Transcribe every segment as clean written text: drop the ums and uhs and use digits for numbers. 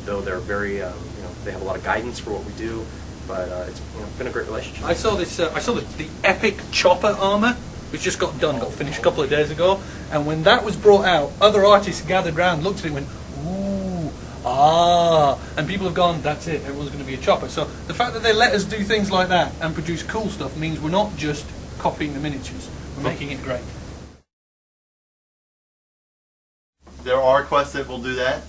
though they're very, they have a lot of guidance for what we do. But it's been a great relationship. I saw this. I saw the epic chopper armor, which just got finished a couple of days ago. And when that was brought out, other artists gathered around, looked at it, and went, "Ooh, ah!" And people have gone, "That's it. Everyone's going to be a chopper." So the fact that they let us do things like that and produce cool stuff means we're not just copying the miniatures; we're making it great. There are quests that will do that.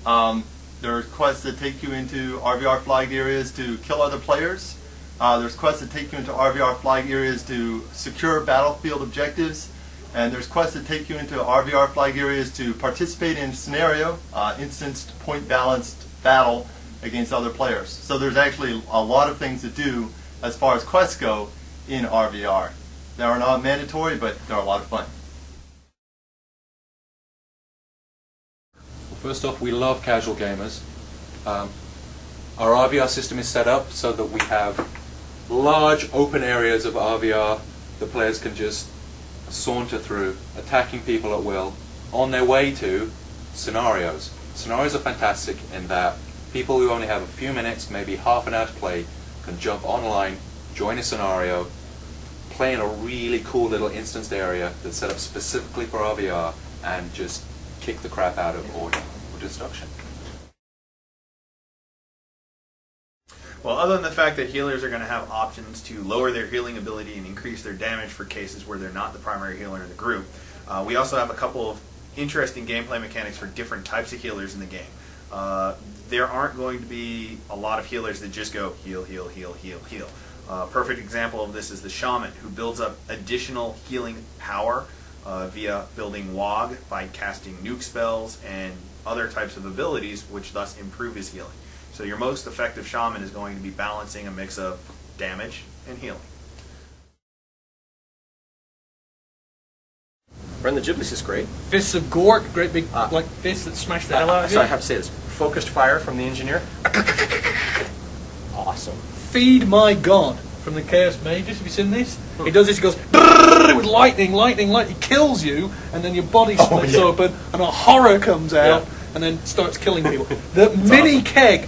There are quests that take you into RVR flag areas to kill other players. There's quests that take you into RVR flag areas to secure battlefield objectives. And there's quests that take you into RVR flag areas to participate in scenario, instanced point-balanced battle against other players. So there's actually a lot of things to do as far as quests go in RVR. They are not mandatory, but they're a lot of fun. First off, we love casual gamers. Our RVR system is set up so that we have large open areas of RVR the players can just saunter through, attacking people at will, on their way to scenarios. Scenarios are fantastic in that people who only have a few minutes, maybe half an hour to play, can jump online, join a scenario, play in a really cool little instanced area that's set up specifically for RVR, and just kick the crap out of order or destruction. Well, other than the fact that healers are going to have options to lower their healing ability and increase their damage for cases where they're not the primary healer in the group, we also have a couple of interesting gameplay mechanics for different types of healers in the game. There aren't going to be a lot of healers that just go heal, heal, heal, heal, heal. Perfect example of this is the shaman, who builds up additional healing power via building WOG by casting nuke spells and other types of abilities, which thus improve his healing. So your most effective shaman is going to be balancing a mix of damage and healing. Ren the Giblets is great. Fists of Gork, great big like fists that smash the hell out of you. So I have to say this. Focused fire from the engineer. Awesome. Feed My God from the Chaos Magus. Have you seen this? He does this, he goes with lightning, he kills you, and then your body splits open, and a horror comes out, and then starts killing people. The mini keg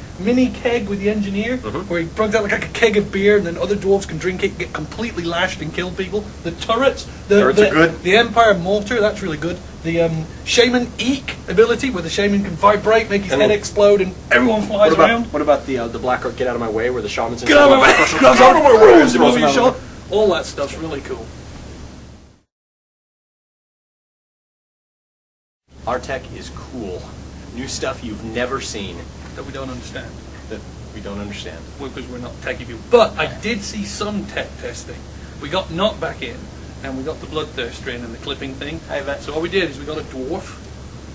with the engineer, where he brings out like a keg of beer, and then other dwarves can drink it, get completely lashed and kill people. The turrets are good. The Empire Mortar, that's really good. The Shaman Eek ability, where the Shaman can vibrate, make his head explode, and everyone flies around. What about the Black Orc Get Out of My Way, where the Shaman's in Get out of my way! Get out of my way! All that stuff's really cool. Our tech is cool. New stuff you've never seen. That we don't understand. That we don't understand. Well, because we're not techie people. But I did see some tech testing. We got Knockback in, and we got the Bloodthirster in and the clipping thing. So what we did is we got a dwarf,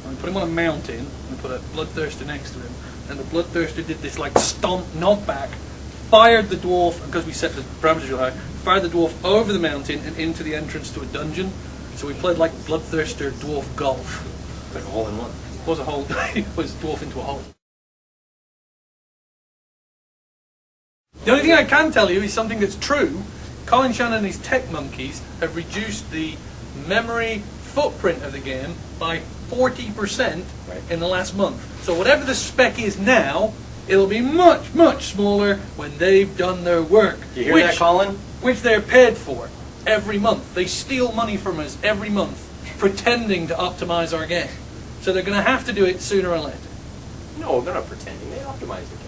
and we put him on a mountain, and we put a Bloodthirster next to him, and the Bloodthirster did this like stomp knockback, fired the dwarf, because we set the parameters real high, fired the dwarf over the mountain and into the entrance to a dungeon. So we played like Bloodthirster dwarf golf. Like a hole in one. It was a hole. It was dwarf into a hole. The only thing I can tell you is something that's true. Colin Shannon and his tech monkeys have reduced the memory footprint of the game by 40% in the last month. So whatever the spec is now, it'll be much, much smaller when they've done their work. You hear that, Colin? Which they're paid for every month. They steal money from us every month, pretending to optimize our game. So they're going to have to do it sooner or later. No, they're not pretending. They optimize the game.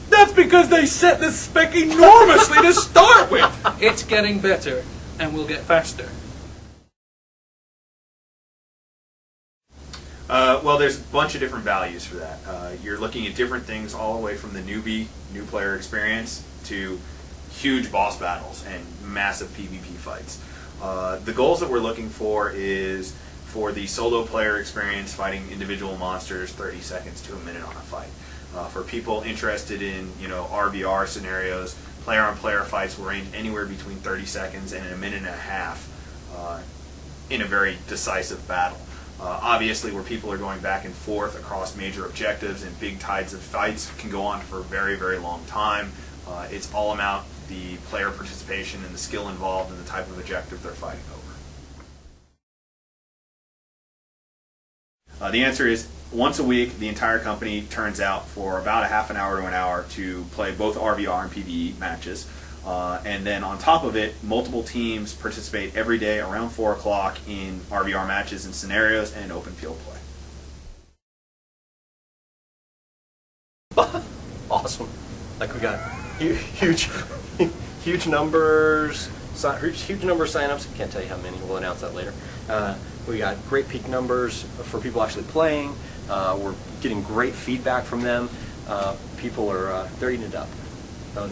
That's because they set the spec enormously to start with. It's getting better, and we'll get faster. Well, there's a bunch of different values for that. You're looking at different things all the way from the new player experience to huge boss battles and massive PvP fights. The goals that we're looking for is for the solo player experience, fighting individual monsters 30 seconds to a minute on a fight. For people interested in RVR scenarios, player-on-player fights will range anywhere between 30 seconds and a minute and a half in a very decisive battle. Obviously, where people are going back and forth across major objectives and big tides of fights can go on for a very, very long time. It's all about the player participation and the skill involved and the type of objective they're fighting over. The answer is once a week, the entire company turns out for about a half an hour to an hour to play both RVR and PvE matches. And then on top of it, multiple teams participate every day around 4 o'clock in RVR matches and scenarios and open field play. Awesome. Like we got huge, huge numbers, huge number of signups. I can't tell you how many. We'll announce that later. We got great peak numbers for people actually playing. We're getting great feedback from them. People are they're eating it up.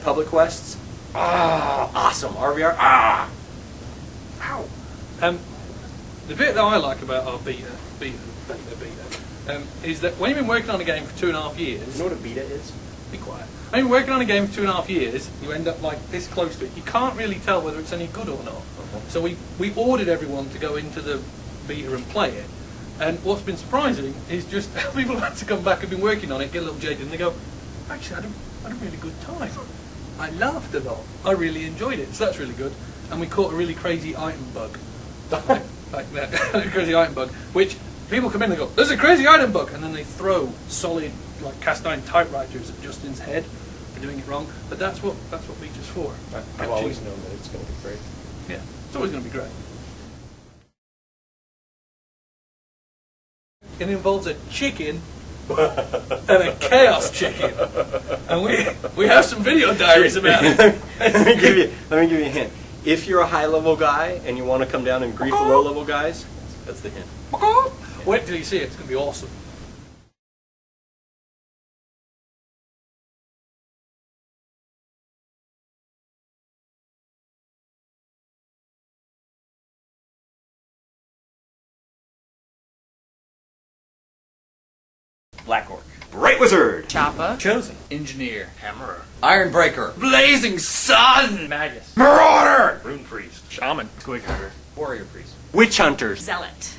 Public quests. Awesome. RVR. Ow. The bit that I like about our beta, is that when you've been working on a game for 2.5 years. You know what a beta is? Be quiet. When you're working on a game for 2.5 years, you end up like this close to it. You can't really tell whether it's any good or not. So we ordered everyone to go into the beta and play it. And what's been surprising is just how people have had to come back and been working on it, get a little jaded, and they go, actually, I had a really good time. I laughed a lot. I really enjoyed it. So that's really good. And we caught a really crazy item bug. like that. Crazy item bug. Which people come in and go, there's a crazy item bug. And then they throw solid, like cast iron typewriters at Justin's head for doing it wrong. But that's what beta's for. I've always known that it's going to be great. Yeah, it's always going to be great. It involves a chicken and a chaos chicken, and we have some video diaries about it. let me give you a hint. If you're a high-level guy and you want to come down and grief the low-level guys, that's the hint. Wait till you see it. It's going to be awesome. Black Orc. Bright Wizard. Choppa. Chosen. Engineer. Hammerer. Ironbreaker. Blazing Sun. Magus. Marauder. Rune Priest. Shaman. Squig Hunter. Warrior Priest. Witch Hunters. Zealot.